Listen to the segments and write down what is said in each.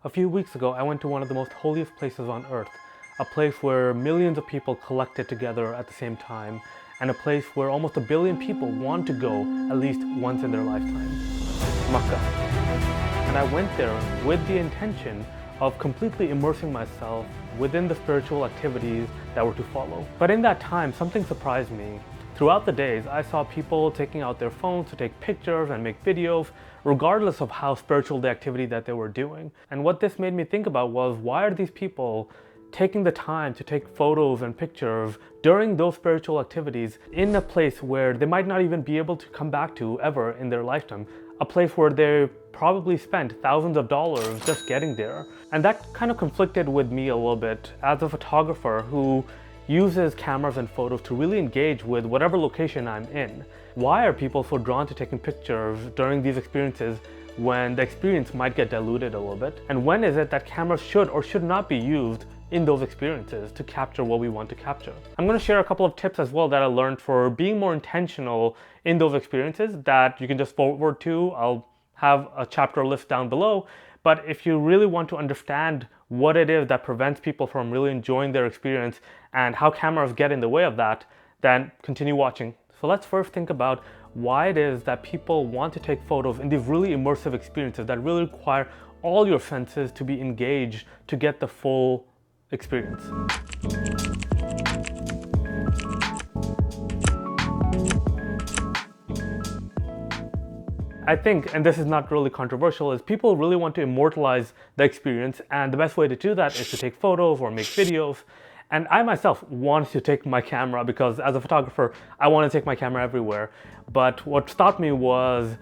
A few weeks ago, I went to one of the most holiest places on earth, a place where millions of people collected together at the same time, and a place where almost 1 billion people want to go at least once in their lifetime, Makkah. And I went there with the intention of completely immersing myself within the spiritual activities that were to follow. But in that time, something surprised me. Throughout the days, I saw people taking out their phones to take pictures and make videos, regardless of how spiritual the activity that they were doing. And what this made me think about was, why are these people taking the time to take photos and pictures during those spiritual activities in a place where they might not even be able to come back to ever in their lifetime? A place where they probably spent thousands of dollars just getting there. And that kind of conflicted with me a little bit as a photographer who uses cameras and photos to really engage with whatever location I'm in. Why are people so drawn to taking pictures during these experiences when the experience might get diluted a little bit? And when is it that cameras should or should not be used in those experiences to capture what we want to capture? I'm going to share a couple of tips as well that I learned for being more intentional in those experiences that you can just forward to. I'll have a chapter list down below. But if you really want to understand what it is that prevents people from really enjoying their experience and how cameras get in the way of that, then continue watching. So let's first think about why it is that people want to take photos in these really immersive experiences that really require all your senses to be engaged to get the full experience. I think, and this is not really controversial, is people really want to immortalize the experience, and the best way to do that is to take photos or make videos. And I myself want to take my camera because as a photographer, I want to take my camera everywhere. But what stopped me was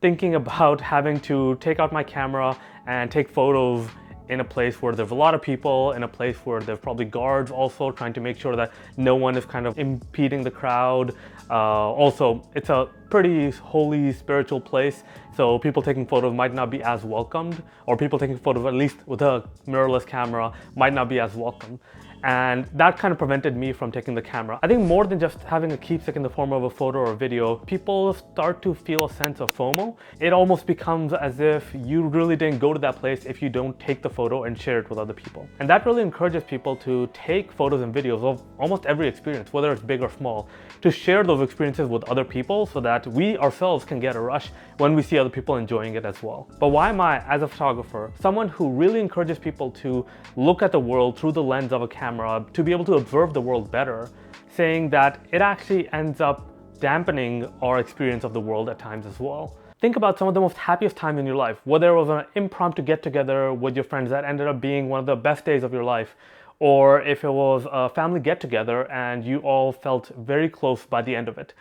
thinking about having to take out my camera and take photos in a place where there's a lot of people, in a place where there's probably guards also trying to make sure that no one is kind of impeding the crowd. Also, it's a pretty holy, spiritual place, so people taking photos might not be as welcomed, or people taking photos, at least with a mirrorless camera, might not be as welcome. And that kind of prevented me from taking the camera. I think more than just having a keepsake in the form of a photo or a video, people start to feel a sense of FOMO. It almost becomes as if you really didn't go to that place if you don't take the photo and share it with other people. And that really encourages people to take photos and videos of almost every experience, whether it's big or small, to share those experiences with other people so that we ourselves can get a rush when we see other people enjoying it as well. But why am I, as a photographer, someone who really encourages people to look at the world through the lens of a camera, to be able to observe the world better, saying that it actually ends up dampening our experience of the world at times as well? Think about some of the most happiest times in your life, whether it was an impromptu get-together with your friends that ended up being one of the best days of your life, or if it was a family get-together and you all felt very close by the end of it.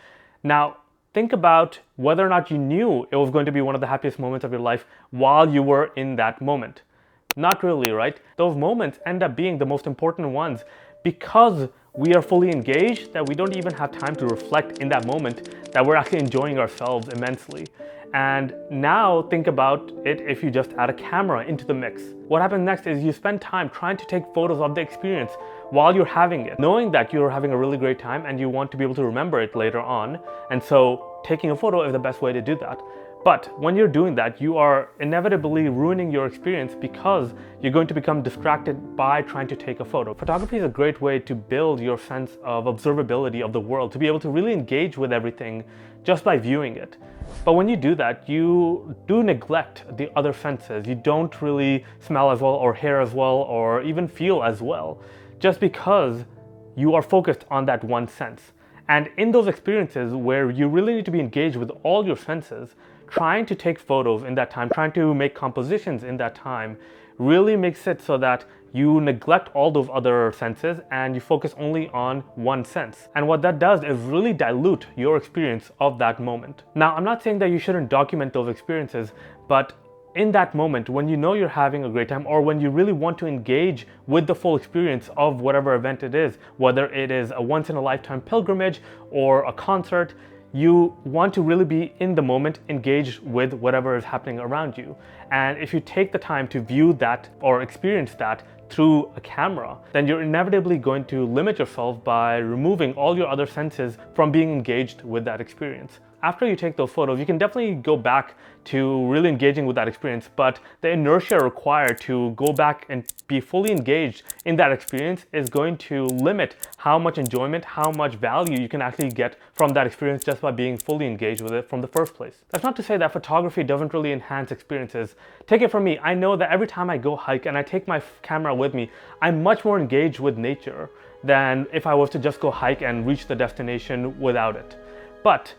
Now, think about whether or not you knew it was going to be one of the happiest moments of your life while you were in that moment. Not really, right? Those moments end up being the most important ones because we are fully engaged that we don't even have time to reflect in that moment that we're actually enjoying ourselves immensely. And now think about it if you just add a camera into the mix. What happens next is you spend time trying to take photos of the experience while you're having it, knowing that you're having a really great time and you want to be able to remember it later on. And so taking a photo is the best way to do that. But when you're doing that, you are inevitably ruining your experience because you're going to become distracted by trying to take a photo. Photography is a great way to build your sense of observability of the world, to be able to really engage with everything just by viewing it. But when you do that, you do neglect the other senses. You don't really smell as well, or hear as well, or even feel as well, just because you are focused on that one sense. And in those experiences where you really need to be engaged with all your senses, trying to take photos in that time, trying to make compositions in that time, really makes it so that you neglect all those other senses and you focus only on one sense. And what that does is really dilute your experience of that moment. Now, I'm not saying that you shouldn't document those experiences, but in that moment, when you know you're having a great time, or when you really want to engage with the full experience of whatever event it is, whether it is a once-in-a-lifetime pilgrimage or a concert, you want to really be in the moment, engaged with whatever is happening around you. And if you take the time to view that or experience that through a camera, then you're inevitably going to limit yourself by removing all your other senses from being engaged with that experience. after you take those photos, you can definitely go back to really engaging with that experience, but the inertia required to go back and be fully engaged in that experience is going to limit how much enjoyment, how much value you can actually get from that experience just by being fully engaged with it from the first place. That's not to say that photography doesn't really enhance experiences. Take it from me, I know that every time I go hike and I take my camera with me, I'm much more engaged with nature than if I was to just go hike and reach the destination without it. But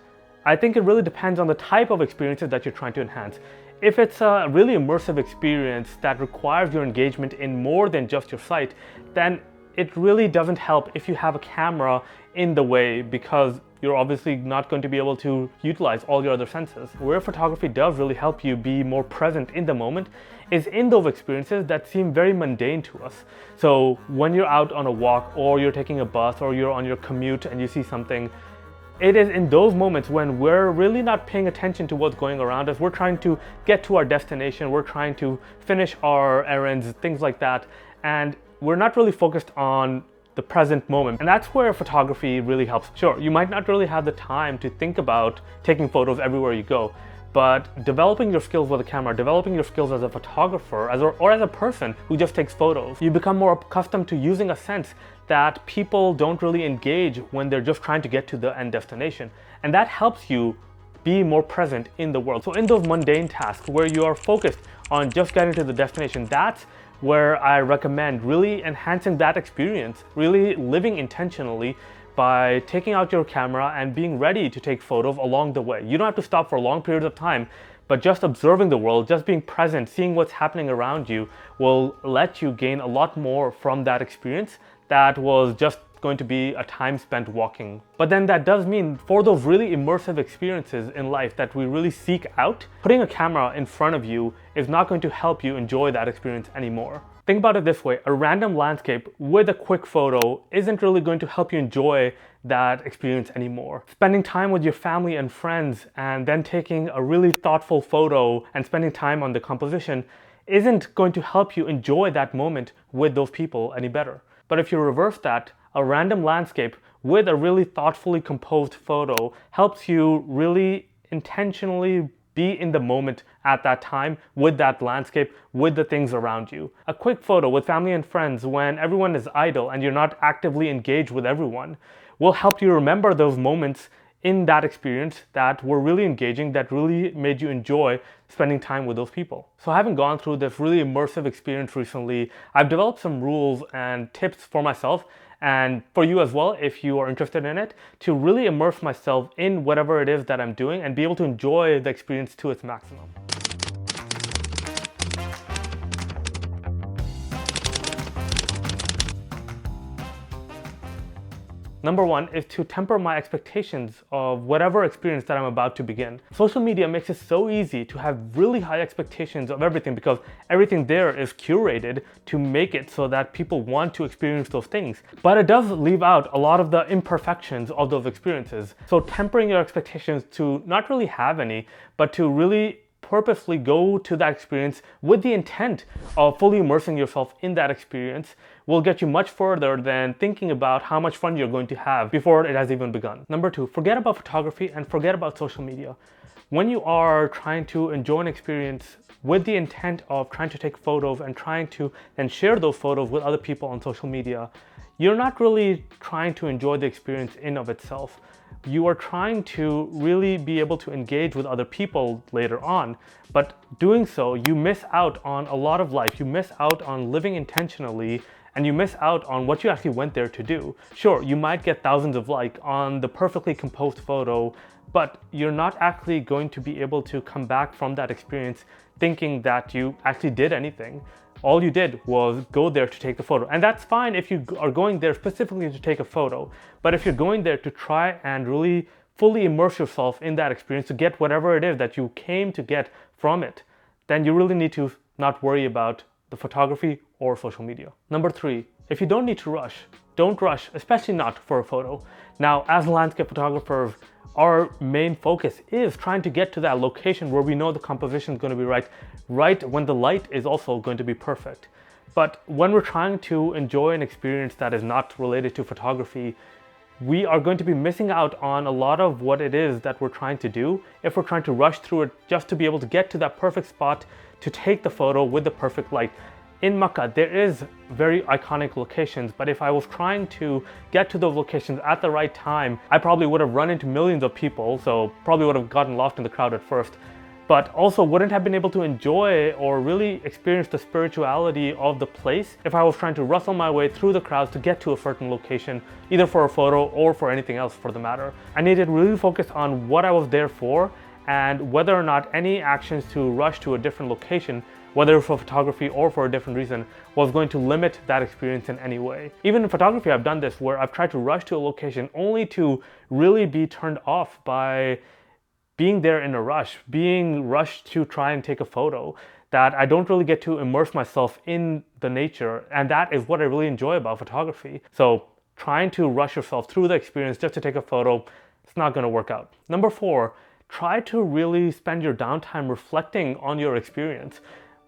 I think it really depends on the type of experiences that you're trying to enhance. If it's a really immersive experience that requires your engagement in more than just your sight, then it really doesn't help if you have a camera in the way, because you're obviously not going to be able to utilize all your other senses. Where photography does really help you be more present in the moment is in those experiences that seem very mundane to us. So when you're out on a walk, or you're taking a bus, or you're on your commute and you see something, it is in those moments when we're really not paying attention to what's going around us. We're trying to get to our destination, we're trying to finish our errands, things like that, and we're not really focused on the present moment. And that's where photography really helps. Sure, you might not really have the time to think about taking photos everywhere you go, but developing your skills with a camera, developing your skills as a photographer, or as a person who just takes photos, you become more accustomed to using a sense that people don't really engage when they're just trying to get to the end destination. And that helps you be more present in the world. So in those mundane tasks where you are focused on just getting to the destination, that's where I recommend really enhancing that experience, really living intentionally by taking out your camera and being ready to take photos along the way. You don't have to stop for long periods of time, but just observing the world, just being present, seeing what's happening around you will let you gain a lot more from that experience that was just going to be a time spent walking. But then that does mean for those really immersive experiences in life that we really seek out, putting a camera in front of you is not going to help you enjoy that experience anymore. Think about it this way, a random landscape with a quick photo isn't really going to help you enjoy that experience anymore. Spending time with your family and friends and then taking a really thoughtful photo and spending time on the composition isn't going to help you enjoy that moment with those people any better. But if you reverse that, a random landscape with a really thoughtfully composed photo helps you really intentionally be in the moment at that time with that landscape, with the things around you. A quick photo with family and friends when everyone is idle and you're not actively engaged with everyone will help you remember those moments in that experience that were really engaging, that really made you enjoy spending time with those people. So having gone through this really immersive experience recently, I've developed some rules and tips for myself and for you as well, if you are interested in it, to really immerse myself in whatever it is that I'm doing and be able to enjoy the experience to its maximum. Number one is to temper my expectations of whatever experience that I'm about to begin. Social media makes it so easy to have really high expectations of everything because everything there is curated to make it so that people want to experience those things. But it does leave out a lot of the imperfections of those experiences. So tempering your expectations to not really have any, but to really purposely go to that experience with the intent of fully immersing yourself in that experience will get you much further than thinking about how much fun you're going to have before it has even begun. Number two, forget about photography and forget about social media. When you are trying to enjoy an experience with the intent of trying to take photos and trying to then share those photos with other people on social media, you're not really trying to enjoy the experience in of itself. You are trying to really be able to engage with other people later on, but doing so, you miss out on a lot of life. You miss out on living intentionally, and you miss out on what you actually went there to do. Sure, you might get thousands of likes on the perfectly composed photo, but you're not actually going to be able to come back from that experience thinking that you actually did anything. All you did was go there to take the photo. And that's fine if you are going there specifically to take a photo. But if you're going there to try and really fully immerse yourself in that experience to get whatever it is that you came to get from it, then you really need to not worry about the photography or social media. Number three, if you don't need to rush, don't rush, especially not for a photo. Now, as landscape photographers, our main focus is trying to get to that location where we know the composition is going to be right when the light is also going to be perfect. But when we're trying to enjoy an experience that is not related to photography, we are going to be missing out on a lot of what it is that we're trying to do if we're trying to rush through it just to be able to get to that perfect spot to take the photo with the perfect light. In Makkah, there is very iconic locations, but if I was trying to get to those locations at the right time, I probably would have run into millions of people, so probably would have gotten lost in the crowd at first, but also wouldn't have been able to enjoy or really experience the spirituality of the place if I was trying to rustle my way through the crowds to get to a certain location, either for a photo or for anything else for the matter. I needed to really focus on what I was there for and whether or not any actions to rush to a different location, whether for photography or for a different reason, was going to limit that experience in any way. Even in photography, I've done this where I've tried to rush to a location only to really be turned off by being there in a rush, being rushed to try and take a photo, that I don't really get to immerse myself in the nature. And that is what I really enjoy about photography. So trying to rush yourself through the experience just to take a photo, it's not gonna work out. Number 4, try to really spend your downtime reflecting on your experience.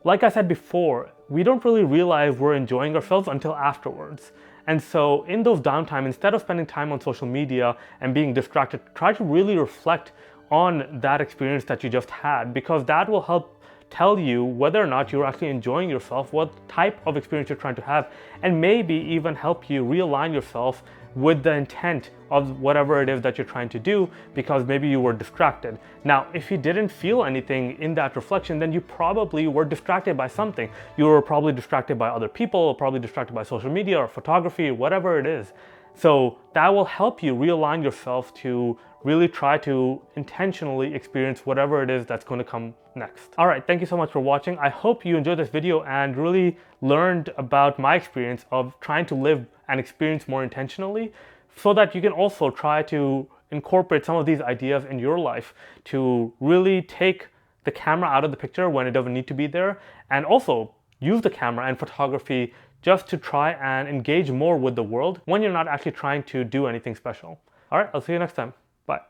Like I said before, we don't really realize we're enjoying ourselves until afterwards. And so in those downtime, instead of spending time on social media and being distracted, try to really reflect on that experience that you just had, because that will help tell you whether or not you're actually enjoying yourself, what type of experience you're trying to have, and maybe even help you realign yourself with the intent of whatever it is that you're trying to do, because maybe you were distracted. Now, if you didn't feel anything in that reflection, then you probably were distracted by something. You were probably distracted by other people, or probably distracted by social media or photography, whatever it is. So that will help you realign yourself to really try to intentionally experience whatever it is that's going to come next. All right, thank you so much for watching. I hope you enjoyed this video and really learned about my experience of trying to live and experience more intentionally, so that you can also try to incorporate some of these ideas in your life to really take the camera out of the picture when it doesn't need to be there, and also use the camera and photography just to try and engage more with the world when you're not actually trying to do anything special. All right, I'll see you next time. Bye.